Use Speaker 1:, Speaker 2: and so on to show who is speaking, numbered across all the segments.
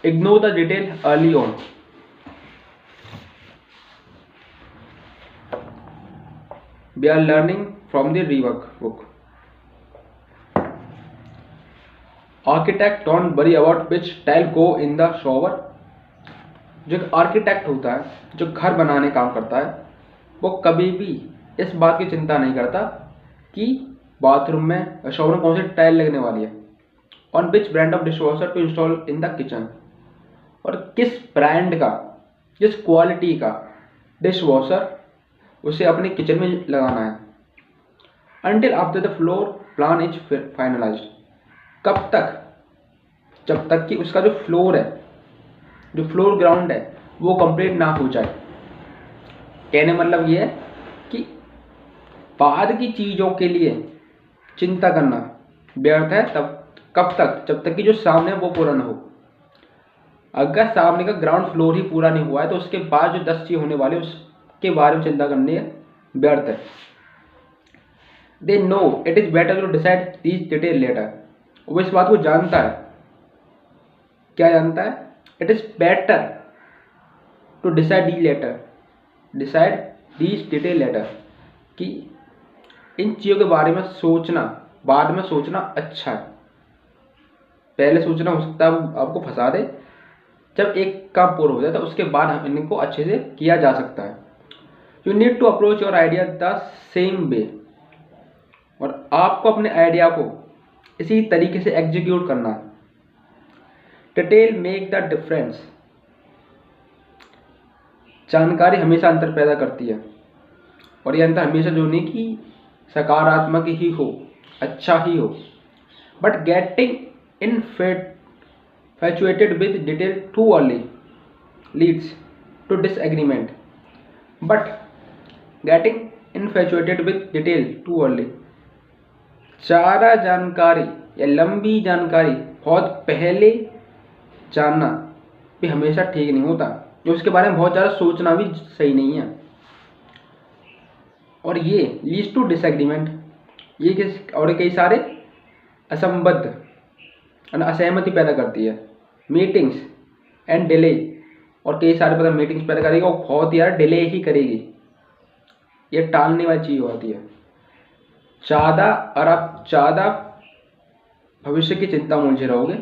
Speaker 1: Ignore the detail early on. We are learning from the rework book. Architect don't worry about which tile go in the shower. जो architect होता है, जो घर बनाने काम करता है, वो कभी भी इस बात की चिंता नहीं करता कि बाथरूम में शॉवर में कौन सी टाइल लगने वाली है, on which brand of dishwasher to install in the kitchen, और किस ब्रांड का, किस क्वालिटी का डिशवॉशर उसे अपने किचन में लगाना है, until after the floor plan is finalised. कब तक? जब तक कि उसका जो फ्लोर है, जो फ्लोर ग्राउंड है, वो कंप्लीट ना हो जाए। कहने मतलब ये है कि बाद की चीज़ों के लिए चिंता करना व्यर्थ है। तब कब तक? जब तक कि जो सामने है वो पूरा ना हो। अगर सामने का ग्राउंड फ्लोर ही पूरा नहीं हुआ है तो उसके बाद जो 10 चीज़ होने वाली है उसके बारे में चिंता करने व्यर्थ है। They know it is better to decide these detail later. वो इस बात को जानता है। क्या जानता है? It is better to decide these detail later, कि इन चीज़ों के बारे में सोचना बाद में सोचना अच्छा है। पहले सोचना हो सकता है आपको फंसा दे। जब एक काम पूरा हो जाए तो उसके बाद हम इनको अच्छे से किया जा सकता है। You need to approach your idea the same way. और आपको अपने आइडिया को इसी तरीके से एग्जीक्यूट करना है। Detail make the difference. जानकारी हमेशा अंतर पैदा करती है, और यह अंतर हमेशा जो नहीं कि सकारात्मक ही हो, अच्छा ही हो। But getting infatuated with detail too early leads to disagreement. But getting infatuated with detail too early, ज़्यादा जानकारी या लंबी जानकारी बहुत पहले जानना भी हमेशा ठीक नहीं होता। उसके बारे में बहुत ज़्यादा सोचना भी सही नहीं है, और ये लीड्स टू डिसएग्रीमेंट। ये और कई सारे असहमति पैदा करती है। मीटिंग्स एंड डिले, और कई सारे मीटिंग्स पैदा करेगी और बहुत यार डिले ही करेगी। ये टालने वाली चीज़ होती है ज़्यादा। और आप ज़्यादा भविष्य की चिंता में उलझे रहोगे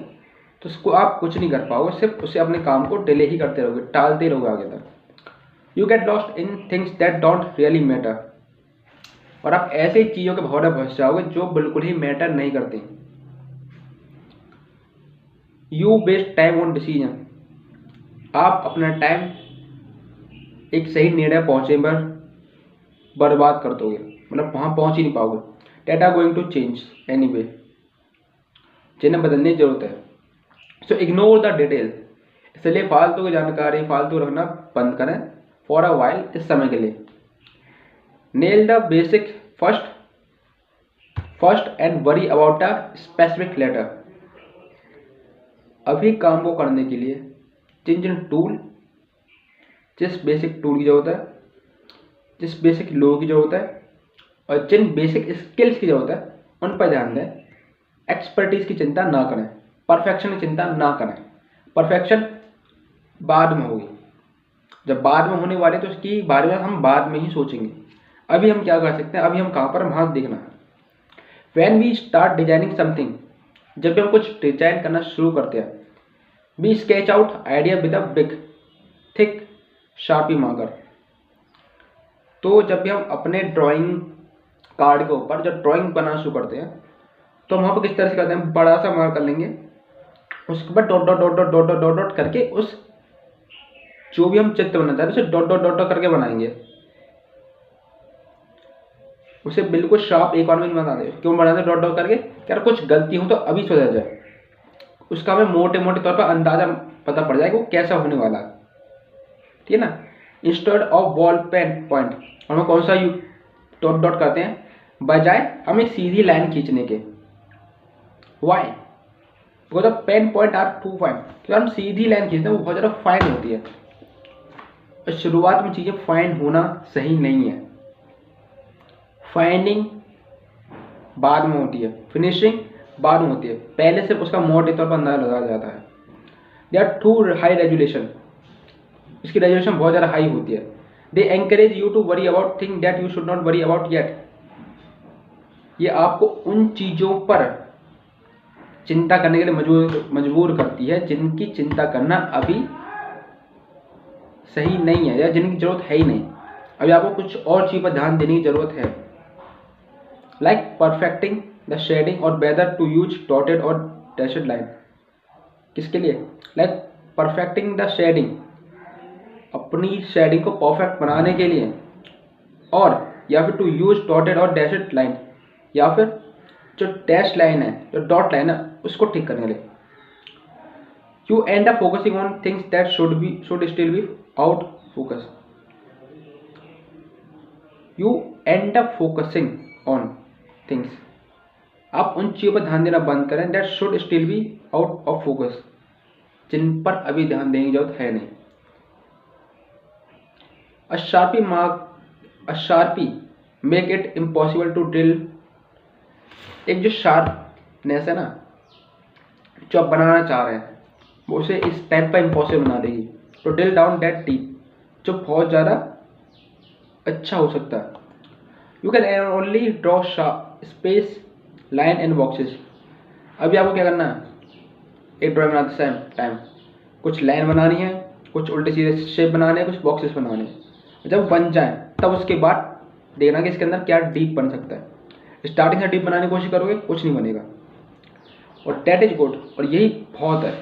Speaker 1: तो उसको आप कुछ नहीं कर पाओगे, सिर्फ उसे अपने काम को डिले ही करते रहोगे, टालते रहोगे आगे तक। You get lost in things that don't really matter. और आप ऐसे चीज़ों के भंवरे फंस जाओगे जो बिल्कुल ही मैटर नहीं करती। You waste time on decision. आप अपना टाइम एक सही निर्णय पहुंचे पर बर्बाद कर दोगे, मतलब वहां पहुंच ही नहीं पाओगे। Data going to change anyway, जिन्हें बदलने की जरूरत है। So ignore the detail. इसलिए फालतू की जानकारी फालतू रखना बंद करें फॉर अ वाइल, इस समय के लिए। Nail the basic first and worry about a specific later. अभी काम को करने के लिए जिस बेसिक टूल की जरूरत है, जिस बेसिक लोगों की जरूरत है, और जिन बेसिक स्किल्स की जरूरत है, उन पर ध्यान दें। एक्सपर्टीज की चिंता ना करें, परफेक्शन की चिंता ना करें। परफेक्शन बाद में होगी, जब बाद में होने वाले तो उसकी बारे में हम बाद में ही सोचेंगे। अभी हम क्या कर सकते हैं? अभी हम कहाँ पर हम हाथ देखना है। When we start designing something, जब भी हम कुछ डिजाइन करना शुरू करते हैं, we sketch out idea with a big thick Sharpie marker. तो जब भी हम अपने ड्राइंग कार्ड के ऊपर जब ड्राइंग बनाना शुरू करते हैं तो हम वहाँ पर किस तरह से करते हैं? बड़ा सा मार्कर लेंगे, उसके बाद dot dot dot dot dot dot dot करके उस जो भी हम चित्र बनाना चाहते हैं उसे डॉट डॉट डॉट करके बनाएंगे। उसे बिल्कुल शार्प एक बार में बना दे। क्यों बनाते डॉट डॉट करके? यार कुछ गलती हो तो अभी सुधर जाए, उसका हमें मोटे मोटे तौर पर अंदाजा पता पड़ जाएगा वो कैसा होने वाला है, ठीक है ना। Instead of ball pain point, हमें कौन सा डॉट डॉट करते हैं बजाय हमें सीधी लाइन खींचने के। Why? Because the pen point are too fine. तो हम सीधी लाइन खींचते हैं वो बहुत ज़्यादा फाइन होती है। शुरुआत में चीज़ें फाइन होना सही नहीं है। फाइनिंग बाद में होती है, फिनिशिंग बाद में होती है। पहले से उसका मोटे तौर पर अंदाजा लगाया जाता है। They are too high resolution, इसकी रेजुलेशन बहुत ज़्यादा हाई होती है। They encourage you to worry about thing that you should not worry about yet, ये आपको उन चीज़ों पर चिंता करने के लिए मजबूर करती है जिनकी चिंता करना अभी सही नहीं है या जिनकी जरूरत है ही नहीं, अभी आपको कुछ और चीज़ पर ध्यान देने की जरूरत है। लाइक परफेक्टिंग द शेडिंग और वेदर टू यूज डॉटेड और डैशेड लाइन, किसके लिए? लाइक परफेक्टिंग द शेडिंग, अपनी शेडिंग को परफेक्ट बनाने के लिए, और या फिर टू यूज डॉटेड और डैशेड लाइन, या फिर जो डैश लाइन है, जो डॉट लाइन है, उसको ठीक करने के लिए। You end up focusing on things that should still be out focus, you end up focusing on things, आप उन चीज़ों पर ध्यान देना बंद करें that should still be out of focus, जिन पर अभी ध्यान देने की जरूरत है नहीं। A sharpie make it impossible to drill, एक जो शार्पनेस है ना, जो आप बनाना चाह रहे हैं, वो उसे इस टाइम पर इम्पॉसिबल बना देगी। तो ड्रिल डाउन दैट डीप, जो बहुत ज़्यादा अच्छा हो सकता है। You can only draw space line and boxes, अभी आपको क्या करना है, एक ड्राइंग बनाते सेम टाइम कुछ लाइन बनानी है, कुछ उल्टे सीधे शेप बनाने हैं, कुछ बॉक्सेस बनाने हैं। जब बन जाए तब उसके बाद देखना कि इसके अंदर क्या डीप बन सकता है। स्टार्टिंग से डीप बनाने की कोशिश करोगे, कुछ नहीं बनेगा, और दैट इज गुड, और यही बहुत है।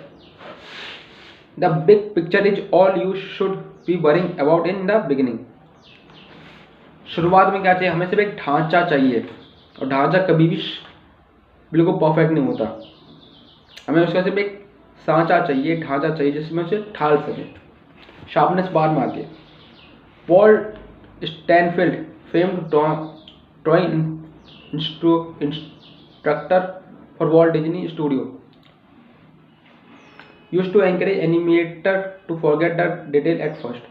Speaker 1: The big picture is all you should be worrying about in the beginning, शुरुआत में क्या चाहिए, हमें सिर्फ एक ढांचा चाहिए, और ढांचा कभी भी बिल्कुल परफेक्ट नहीं होता, हमें उसका सिर्फ एक सांचा चाहिए, ढांचा चाहिए जिसमें उसे ढाल सके, शार्पनेस बाद में आती है। Paul Stanfield, famed drawing instructor for Walt Disney studio, used to encourage animator to forget the detail at first,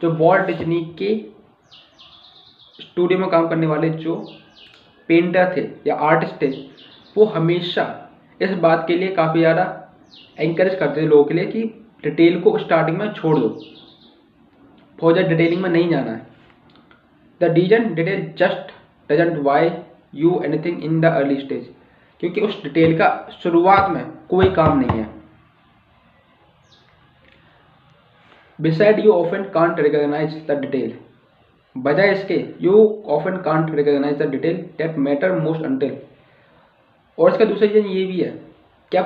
Speaker 1: जो वॉल्ट डिज्नी के स्टूडियो में काम करने वाले जो पेंटर थे या आर्टिस्ट थे, वो हमेशा इस बात के लिए काफ़ी ज़्यादा एंकरेज करते थे लोगों के लिए कि डिटेल को स्टार्टिंग में छोड़ दो, बहुत ज़्यादा डिटेलिंग में नहीं जाना है। The detail just doesn't why you anything in the early stage, क्योंकि उस डिटेल का शुरुआत में कोई काम नहीं है। Beside you often can't recognise the detail, बजाय इसके you often can't recognise the detail that matter most until, और इसका दूसरा रीजन ये भी है क्या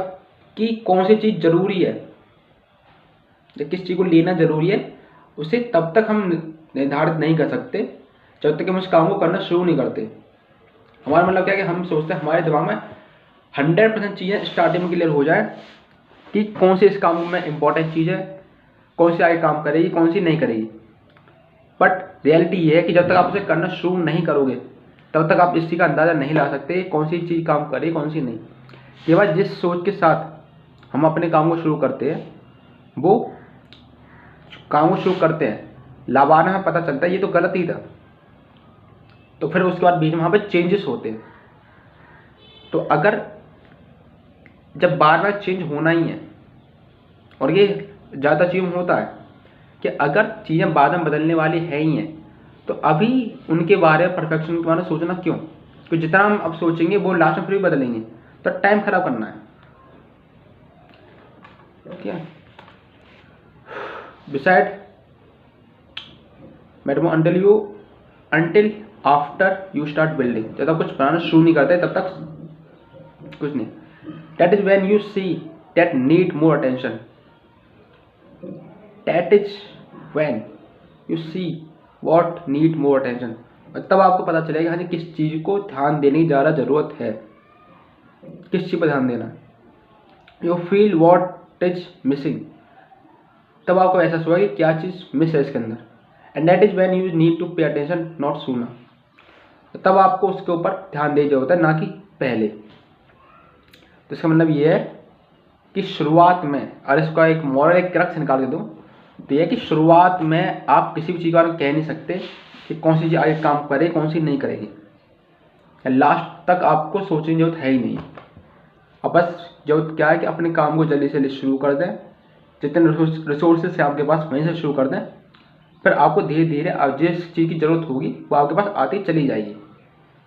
Speaker 1: कि कौन सी चीज़ जरूरी है, किस चीज़ को लेना जरूरी है, उसे तब तक हम निर्धारित नहीं कर सकते जब तक हम उस काम को करना शुरू नहीं करते। हमारा मतलब क्या है कि हम सोचते हैं हमारे दिमाग में 100% चीज़ें स्टार्टिंग में क्लियर हो जाए कि कौन सी इस काम में इंपॉर्टेंट चीज़ है, कौन सी आगे काम करेगी, कौन सी नहीं करेगी। बट रियलिटी ये है कि जब तक आप उसे करना शुरू नहीं करोगे तब तक आप इस चीज़ का अंदाज़ा नहीं लगा सकते कौन सी चीज़ काम करेगी, कौन सी नहीं। केवल जिस सोच के साथ हम अपने काम को शुरू करते हैं, वो काम को शुरू करते हैं, लाभाना हमें पता चलता है ये तो गलत ही था, तो फिर उसके बाद बीच में वहाँ पे चेंजेस होते हैं। तो अगर जब बार बार चेंज होना ही है, और ये ज़्यादा चीज़ में होता है कि अगर चीज़ें बाद में बदलने वाली है ही हैं, तो अभी उनके बारे में परफेक्शन के बारे में सोचना क्यों, क्योंकि जितना हम अब सोचेंगे वो लास्ट में फिर भी बदलेंगे, तो टाइम खराब करना है। ठीक है, beside madam until after you start building, जब तक कुछ बनाना शुरू नहीं करते तब तक कुछ नहीं। That is when you see that need more attention, that is when you see what need more attention, तब आपको पता चलेगा हाँ जी किस चीज़ को ध्यान देने की ज़्यादा ज़रूरत है, किस चीज़ पर ध्यान देना। You feel what is missing, तब आपको एहसास होगा कि क्या चीज़ मिस है इसके अंदर। And that is when you need to pay attention not sooner, तब आपको उसके ऊपर ध्यान देना होता है, ना कि पहले। तो इसका मतलब ये है कि शुरुआत में, और इसका एक मॉरल एक क्रक्स निकाल के दूँ तो यह है कि शुरुआत में आप किसी भी चीज़ के बारे में कह नहीं सकते कि कौन सी चीज़ आगे काम करे, कौन सी नहीं करेगी। लास्ट तक आपको सोचने की जरूरत है ही नहीं। अब बस जरूरत क्या है कि अपने काम को जल्दी से शुरू कर दें, जितने रिसोर्सेज है आपके पास वहीं से शुरू कर दें, फिर आपको धीरे धीरे अब जिस चीज़ की ज़रूरत होगी वो आपके पास आती चली जाएगी।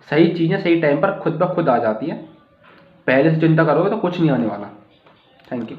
Speaker 1: सही चीज़ें सही टाइम पर खुद ब खुद आ जाती हैं। पहले से चिंता करोगे तो कुछ नहीं आने वाला। Thank you.